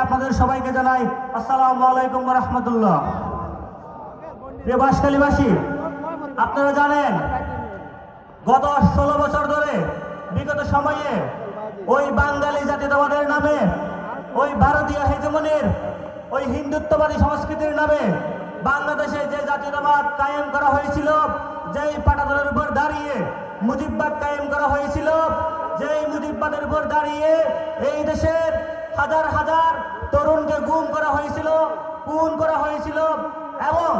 আপনাদের সবাইকে জানাই আসসালামু আলাইকুম ওয়া রাহমাতুল্লাহ। প্রিয় বাঁশখালীবাসী, আপনারা জানেন গত 16 বছর ধরে বিগত সময়ে ওই বাঙালি জাতীয়তাবাদের নামে, ওই ভারতীয় হেজেমনির, ওই হিন্দুত্ববাদী সংস্কৃতির নামে বাংলাদেশে যে জাতীয়তাবাদ কায়েম করা হয়েছিল, যেই পাটাতনের উপর দাঁড়িয়ে মুজিববাদ কায়েম করা হয়েছিল, যেই মুজিববাদের উপর দাঁড়িয়ে এই দেশের হাজার হাজার তরুণকে গুম করা হয়েছিল, খুন করা হয়েছিল এবং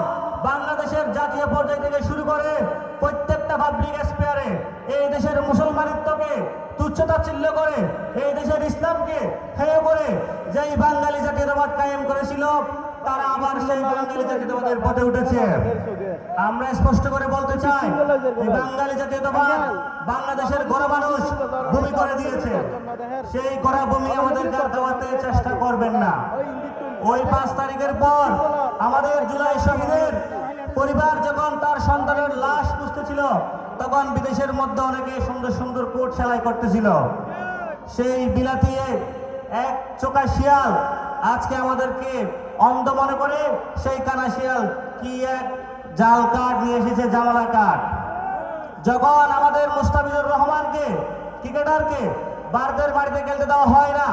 বাংলাদেশের জাতীয় পর্যায় থেকে শুরু করে প্রত্যেকটা পাবলিক স্পেয়ারে এই দেশের মুসলমানিত্বকে তুচ্ছতাচ্ছিল্য করে, এই দেশের ইসলামকে হেয় করে যেই বাঙালি জাতীয়তাবাদ কায়েম করেছিল, তারা আবার সেই বাঙালি জাতীয়তাবাদের পথে উঠেছে। আমরা স্পষ্ট করে বলতে চাই, এই বাঙালি জাতীয়তাবাদ বাংলাদেশের গড়া মানুষ ভূমি করে দিয়েছে। সেই গড়া ভূমি আমাদের দেওয়াতে চেষ্টা করবেন না। ওই 5 তারিখের পর আমাদের জুলাই শহীদের পরিবার যখন তার সন্তানের লাশ খুঁজতেছিল, তখন বিদেশের মধ্যে অনেকে সুন্দর সুন্দর কোট সেলাই করতেছিল। সেই বিলাতি এক চোখা শিয়াল আজকে আমাদেরকে অন্ধ মনে করে সেই কানা শিয়াল কি এক জাল কাঠ নিয়ে এসেছে, জামালা কাঠ। যখন আমাদের মুস্তাফিজুর রহমানকে, ক্রিকেটারকে ভারতের বাড়িতে খেলতে দেওয়া হয় না,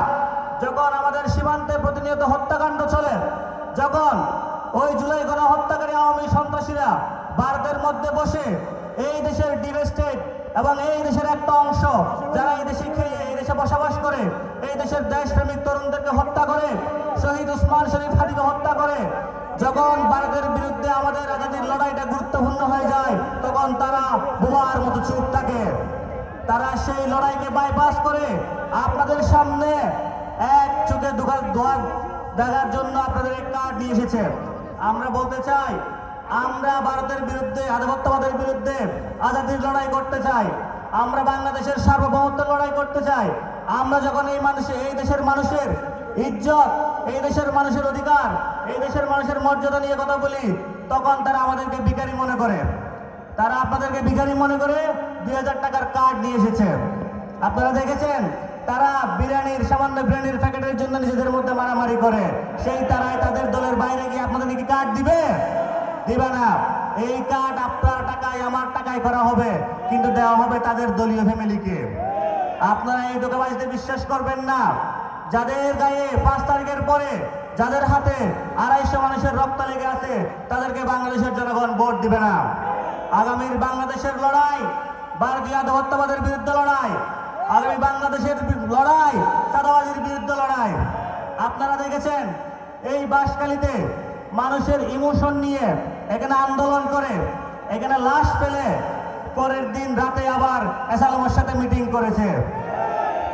যখন আমাদের সীমান্তে প্রতিনিয়ত হত্যাকাণ্ড চলে, যখন ওই জুলাই গণহত্যাকারী আওয়ামী সন্ত্রাসীরা ভারতের মধ্যে বসে এই দেশের ডিপ স্টেট এবং এই দেশের একটা অংশ যারা এই দেশে খেয়ে এই দেশে বসবাস করে, এই দেশের দেশপ্রেমিক তরুণদেরকে হত্যা করে, শহীদ উসমান শরীফ হাদিকে হত্যা করে, যখন ভারতের বিরুদ্ধে আমাদের আজাদির লড়াইটা গুরুত্বপূর্ণ হয়ে যায়, তখন তারা বোমার মতো চুপ থাকে। তারা সেই লড়াইকে বাইপাস করে আপনাদের সামনে এক চোখে দেখার জন্য আপনাদের এক কার্ড নিয়ে এসেছে। আমরা বলতে চাই, আমরা ভারতের বিরুদ্ধে, আধিপত্যবাদের বিরুদ্ধে আজাদির লড়াই করতে চাই। আমরা বাংলাদেশের সার্বভৌমত্ব লড়াই করতে চাই। আমরা যখন এই দেশের মানুষের ইজ্জত, এই দেশের মানুষের অধিকার, এই দেশের মানুষের মর্যাদা নিয়ে কথা বলি, তখন তারা আমাদেরকে ভিখারি মনে করে। তারা আপনাদেরকে ভিখারি মনে করে 2000 টাকার কার্ড নিয়ে এসেছে। আপনারা দেখেছেন, তারা সামান্য বিরিয়ানির প্যাকেটের জন্য নিজেদের মধ্যে মারামারি করে। সেই তারাই তাদের দলের বাইরে গিয়ে আপনাদের কি কার্ড দিবে? দিবে না। এই কার্ড আপনার টাকায় আমার টাকায় করা হবে, কিন্তু দেওয়া হবে তাদের দলীয় ফ্যামিলিকে। আপনারা এই ধোঁকাবাজিতে বিশ্বাস করবেন না। যাদের গায়ে 5 তারিখের পরে, যাদের হাতে 250 মানুষের রক্ত লেগে আছে, তাদেরকে বাংলাদেশের জনগণ ভোট দিবে না। আগামীর বাংলাদেশের লড়াই ভারতীয় আধিপত্যবাদের বিরুদ্ধে লড়াই, আগামী বাংলাদেশের লড়াই চাঁদাবাজির বিরুদ্ধে লড়াই। আপনারা দেখেছেন এই বাঁশখালীতে মানুষের ইমোশন নিয়ে এখানে আন্দোলন করে, এখানে লাশ ফেলে পরের দিন রাতে আবার এসালামের সাথে মিটিং করেছে।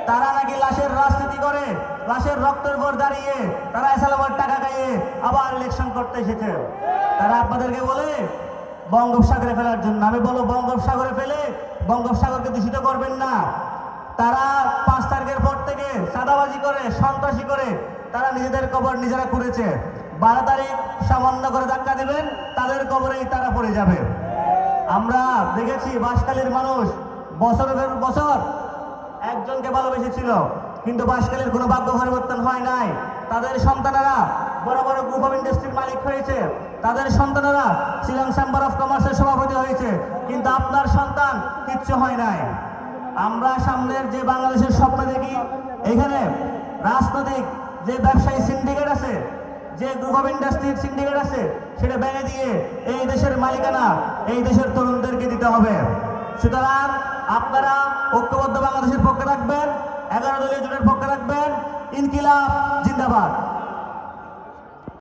তারা নাকি লাশের রাজনীতি করে, লাশের রক্তের উপর দাঁড়িয়ে তারা এসালামের টাকা খাইয়ে আবার ইলেকশন করতে এসেছে। তারা আপনাদেরকে বলে বঙ্গোপসাগরে ফেলার জন্য। আমি বলবো, বঙ্গোপসাগরে ফেলে বঙ্গোপসাগরকে দূষিত করবেন না। তারা 5 তারিখের পর থেকে চাঁদাবাজি করে, সন্ত্রাসী করে তারা নিজেদের কবর নিজেরা করেছে। 12 তারিখ সামান্য করে ধাক্কা দিবেন, তাদের কবরেই তারা পড়ে যাবে। আমরা দেখেছি বাঁশখালীর মানুষ বছরের বছর একজনকে ভালোবেসেছিল, কিন্তু বাঁশখালীর কোনো ভাগ্য পরিবর্তন হয় নাই। তাদের সন্তানেরা বড় বড় গ্রুপ অফ ইন্ডাস্ট্রির মালিক হয়েছে, তাদের সন্তানেরা শিলং চেম্বার অফ কমার্সের সভাপতি হয়েছে, কিন্তু আপনার সন্তান কিচ্ছু হয় নাই। আমরা সামনের যে বাংলাদেশের স্বপ্ন দেখি, এখানে রাজনৈতিক যে ব্যবসায়ী সিন্ডিকেট আছে, যে গ্রুপ অফ ইন্ডাস্ট্রির সিন্ডিকেট আছে, সেটা ভেঙে দিয়ে এই দেশের মালিকানা এই দেশের তরুণদেরকে দিতে হবে। সুতরাং আপনারা ঐক্যবদ্ধ বাংলাদেশের পক্ষে থাকবেন, 11 দলীয় জোটের পক্ষে থাকবেন। ইনকিলাব জিন্দাবাদ।